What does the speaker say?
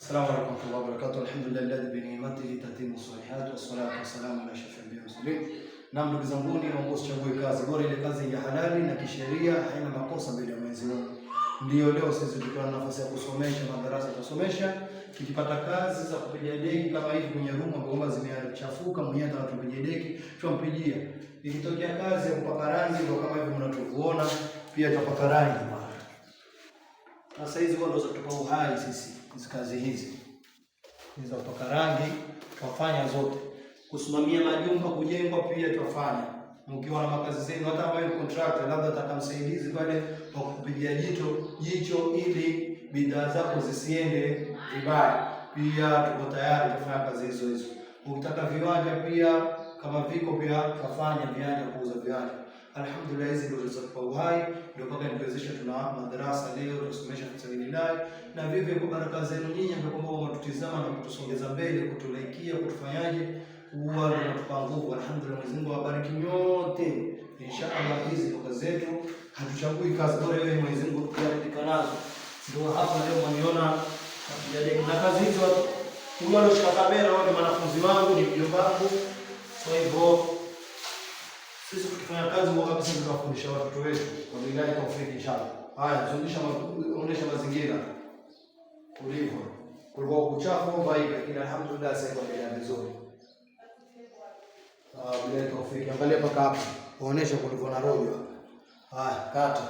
Assalamu alaykum wa rahmatullahi wa barakatuh. Alhamdulillah alladhi bi ni'matihi tatimmu salihat wa salatu wa salamu ala ashrafil anbiya'i mursalin. Na ndugu zangu, naomba usichague kazi bora, ile kazi ya halali na kisheria, haina makosa mbele ya Mwenyezi Mungu. Ndio leo sisi tukiwa na nafasi ya kusomesha madarasa tusomesha, tukipata kazi za kupiga deki kama hivi kwenye rumu bomba zimechafuka, mwenyewe atatupiga deki, tumpigia. Ikitokea kazi ya kupaka rangi ndio kama hivi mnatuona, pia tutapaka rangi mara. Sasa hizi ndio zitatupa uhai sisi. Hizi kazi hizi za kupaka rangi twafanya zote, kusimamia majumba kujengwa pia twafanya. Mkiwa na makazi zenu, hata kama ni contractor labda atakamsaidizi pale kwa kupigia jicho ili bidhaa zako zisiende vibaya, pia tuko tayari kufanya kazi hizo hizo. Ukitaka viwanja pia kama viko pia tufanya viwanja, kuuza viwanja. Alhamdulillah, hizi ndio zilizotupa uhai, ndio mpaka niwezesha tuna madarasa leo tusomesha fisabilillah, na vivyo kwa baraka zenu nyinyi ambao mnatutizama na kutusongeza mbele, kutulaikia, kutufanyaje huwa natupa nguvu. Alhamdulillah, Mwenyezi Mungu awabariki nyote. Inshallah hizi ndio kazi zetu, hatuchagui kazi bora, wewe Mwenyezi Mungu tukiridhika nazo. Ndio hapa leo mniona na kazi hizo. Huyo alioshika kamera wao ni wanafunzi wangu, ni mjomba wangu. Kwa hivyo sisi tukifanya kazi kwa kabisa tunawafundisha watoto wetu kwa billahi tawfiki inshallah. Haya, zungusha onyesha mazingira ulivyo. Kulikuwa kuchafu mbaya, lakini alhamdulillah sasa ndio vizuri. Billahi tawfiki. Angalia paka hapa. Onyesha kulivyo na rojo hapa. Haya, kata.